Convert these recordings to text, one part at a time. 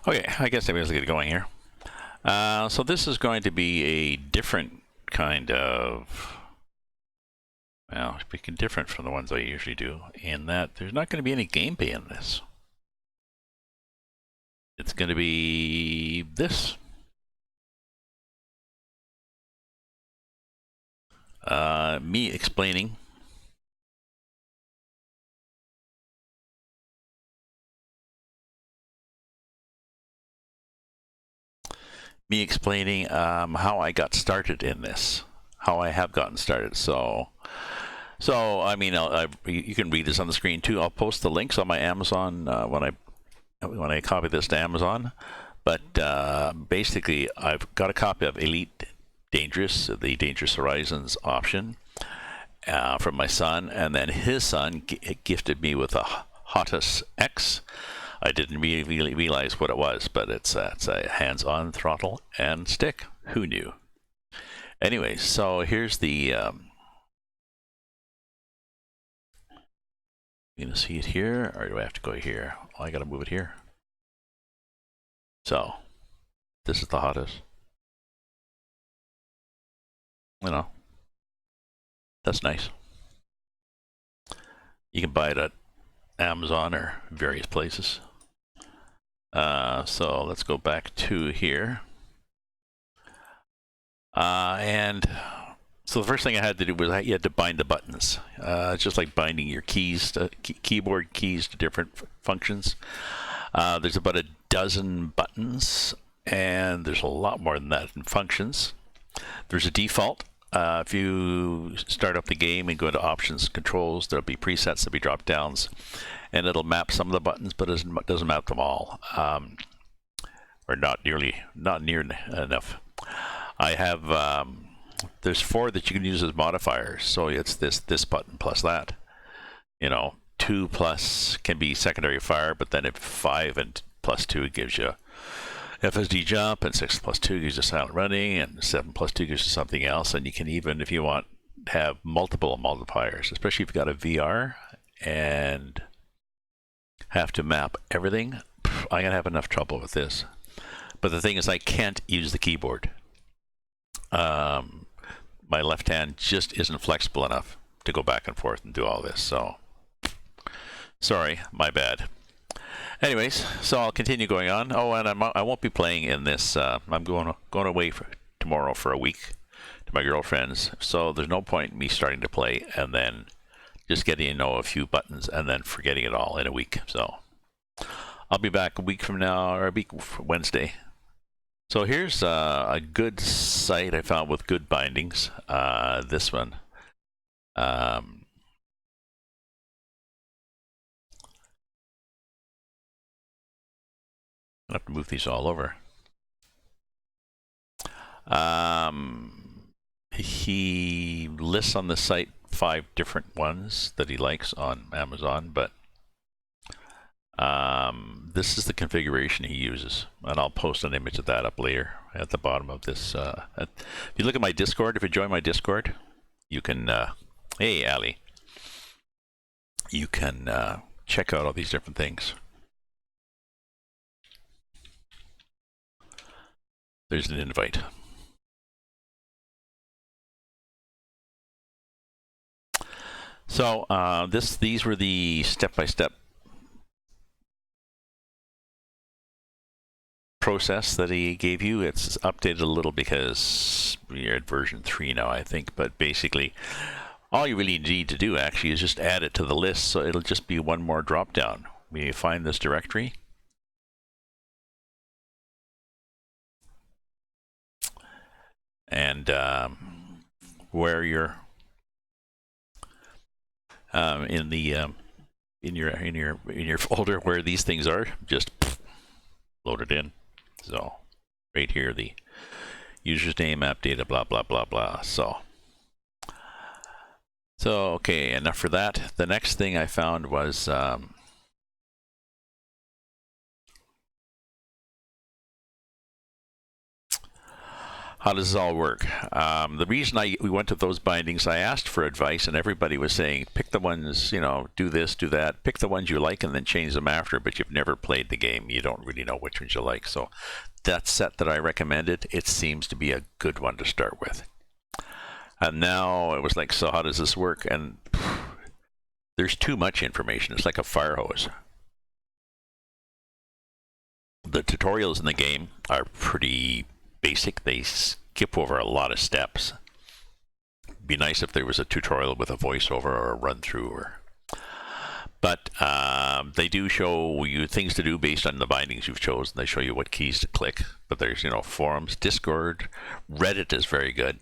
Okay, I guess I was get going here. So this is going to be a different kind of, well, speaking different from the ones I usually do, in that there's not going to be any gameplay in this. It's going to be this. Me explaining how I got started in this, how I have gotten started. So I mean, you can read this on the screen too. I'll post the links on my Amazon when I copy this to Amazon. But basically, I've got a copy of Elite Dangerous, the Dangerous Horizons option from my son, and then his son gifted me with a HOTAS X. I didn't really realize what it was, but it's a hands-on throttle and stick. Who knew? Anyway, so here's the. You gonna see it here, or do I have to go here? Oh, I gotta move it here. So, this is the HOTAS. You know, that's nice. You can buy it at Amazon or various places. So let's go back to here. And so the first thing I had to do was you had to bind the buttons. It's just like binding your keys, keyboard keys to different functions. There's about a dozen buttons, and there's a lot more than that in functions. There's a default. If you start up the game and go into options, controls, there'll be presets, there'll be drop downs, and it'll map some of the buttons, but doesn't map them all, or not near enough. I have there's 4 that you can use as modifiers, so it's this button plus that. 2 plus can be secondary fire, but then if 5 and plus 2 gives you FSD jump, and 6 plus 2 gives you silent running, and 7 plus 2 gives you something else. And you can even, if you want, have multiple multipliers, especially if you've got a VR and have to map everything. I'm gonna have enough trouble with this. But the thing is, I can't use the keyboard. My left hand just isn't flexible enough to go back and forth and do all this. So, sorry, my bad. Anyways, so I'll continue going on. Oh, and I won't be playing in this. I'm going away tomorrow for a week to my girlfriend's. So there's no point in me starting to play and then just getting to know a few buttons and then forgetting it all in a week. So I'll be back a week from now, or a week Wednesday. So here's a good site I found with good bindings. This one. I have to move these all over. He lists on the site 5 different ones that he likes on Amazon, but this is the configuration he uses, and I'll post an image of that up later at the bottom of this. If you look at my Discord, if you join my Discord, you can, hey Ali, you can check out all these different things. There's an invite. So these were the step-by-step process that he gave you. It's updated a little because you're at version 3 now, I think. But basically, all you really need to do actually is just add it to the list. So it'll just be one more drop-down. We find this directory. And where you're in your folder where these things are, just load it in. So right here, the user's name, app data, blah blah blah blah. So okay, enough for that. The next thing I found was How does this all work? The reason we went to those bindings, I asked for advice, and everybody was saying, pick the ones, you know, do this, do that. Pick the ones you like and then change them after, but you've never played the game. You don't really know which ones you like. So that set that I recommended, it seems to be a good one to start with. And now it was like, so how does this work? And there's too much information. It's like a fire hose. The tutorials in the game are pretty basic. They skip over a lot of steps. It'd be nice if there was a tutorial with a voiceover or a run through, but they do show you things to do based on the bindings you've chosen. They show you what keys to click. But there's, you know, forums, Discord, Reddit is very good.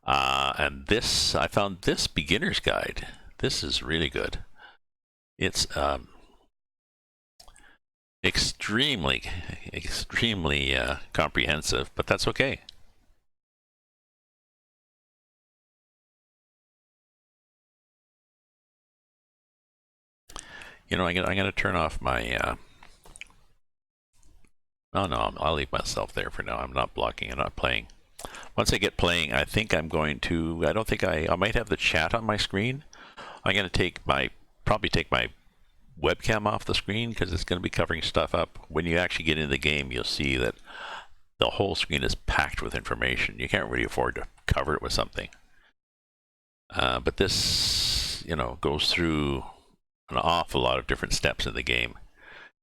And this, I found this beginner's guide. This is really good. It's extremely comprehensive, but that's okay. You know, I'm gonna turn off my. No, I'll leave myself there for now. I'm not blocking. I'm not playing. Once I get playing, I think I'm going to. I don't think I might have the chat on my screen. I'm gonna probably take my webcam off the screen because it's going to be covering stuff up. When you actually get into the game, you'll see that the whole screen is packed with information. You can't really afford to cover it with something. But this, you know, goes through an awful lot of different steps in the game.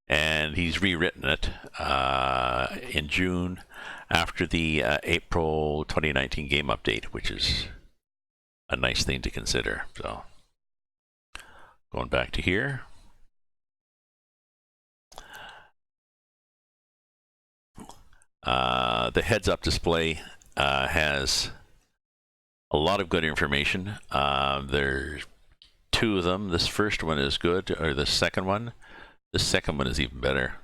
And he's rewritten it in June after the April 2019 game update, which is a nice thing to consider. So going back to here. The heads-up display has a lot of good information. There's two of them. This first one is good, or the second one. The second one is even better.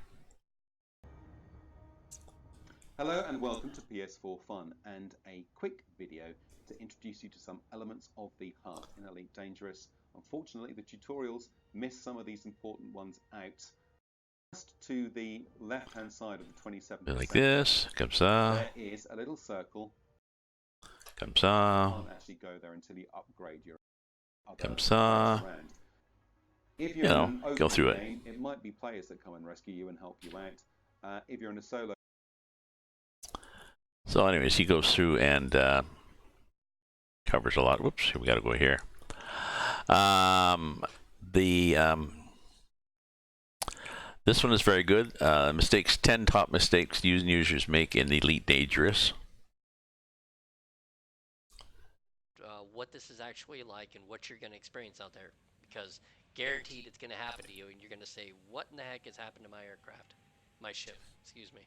Hello and welcome to PS4 Fun, and a quick video to introduce you to some elements of the HUD in Elite Dangerous. Unfortunately, the tutorials miss some of these important ones out. To the left-hand side of the 27%. Like this, comme ça. There is a little circle. Comme ça. You can't actually go there until you upgrade your other Comme ça. If you're you know, in an go through game, it might be players that come and rescue you and help you out. If you're in a solo. So anyways, he goes through and covers a lot. Whoops, we got to go here. This one is very good. 10 top mistakes users make in Elite Dangerous. What this is actually like and what you're going to experience out there, because guaranteed it's going to happen to you, and you're going to say, what in the heck has happened to my aircraft? My ship, excuse me.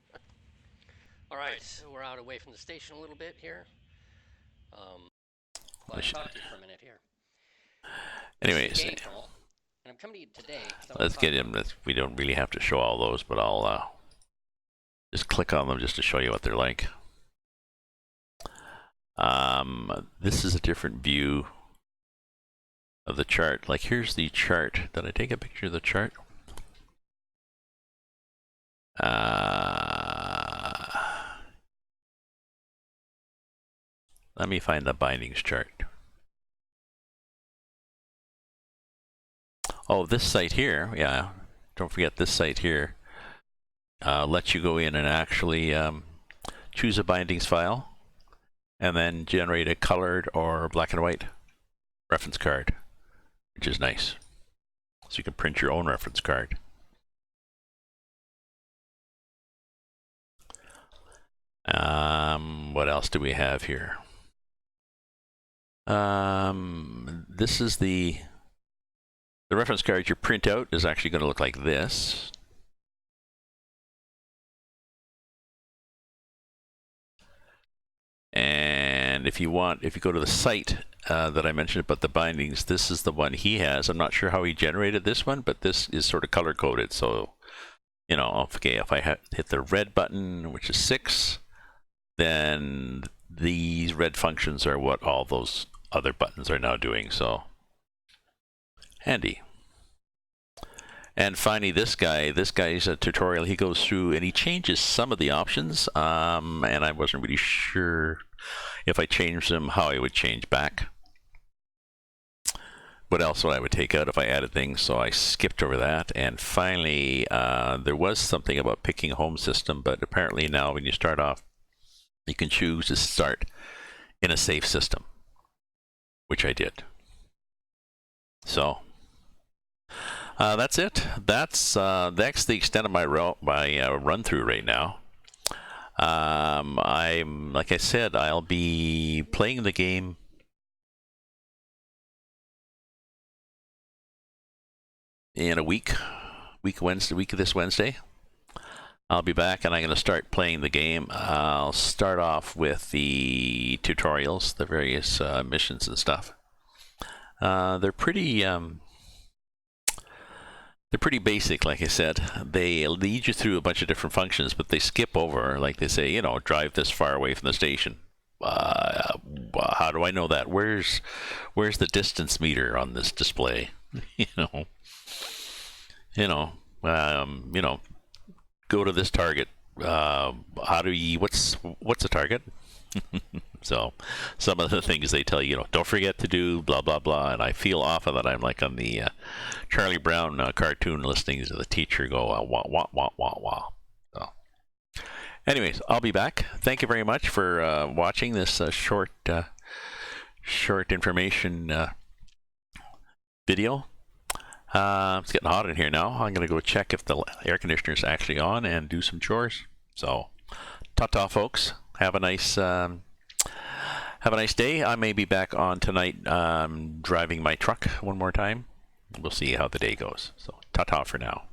Alright, so we're out away from the station a little bit here. I'll talk to you for a minute here. Anyways, and I'm coming to you today. Let's get him. We don't really have to show all those, but I'll just click on them just to show you what they're like. This is a different view of the chart. Like, here's the chart. Did I take a picture of the chart? Let me find the bindings chart. Oh, this site here, yeah, don't forget this site here lets you go in and actually choose a bindings file and then generate a colored or black and white reference card, which is nice. So you can print your own reference card. What else do we have here? This is the reference card you print out is actually going to look like this. And if you go to the site that I mentioned about the bindings, this is the one he has. I'm not sure how he generated this one, but this is sort of color coded. So, you know, okay, if I hit the red button, which is 6, then these red functions are what all those other buttons are now doing. So handy. And finally, this guy's a tutorial. He goes through and he changes some of the options. And I wasn't really sure if I changed them, how I would change back. What else would I take out if I added things? So I skipped over that. And finally, there was something about picking a home system, but apparently now when you start off, you can choose to start in a safe system, which I did. So that's it. That's the extent of my run through right now. I'm like I said, I'll be playing the game in a week this Wednesday. I'll be back and I'm going to start playing the game. I'll start off with the tutorials, the various missions and stuff. They're pretty basic, like I said. They lead you through a bunch of different functions, but they skip over, like they say, you know, drive this far away from the station. How do I know that? Where's the distance meter on this display? you know, go to this target. What's a target? So some of the things they tell you, don't forget to do blah blah blah, and I feel off of that. I'm like on the Charlie Brown cartoon listening to the teacher go wah wah wah wah wah. So anyways, I'll be back. Thank you very much for watching this short information video. It's getting hot in here now. I'm going to go check if the air conditioner is actually on and do some chores. So, ta-ta, folks. Have a nice day. I may be back on tonight driving my truck one more time. We'll see how the day goes. So, ta-ta for now.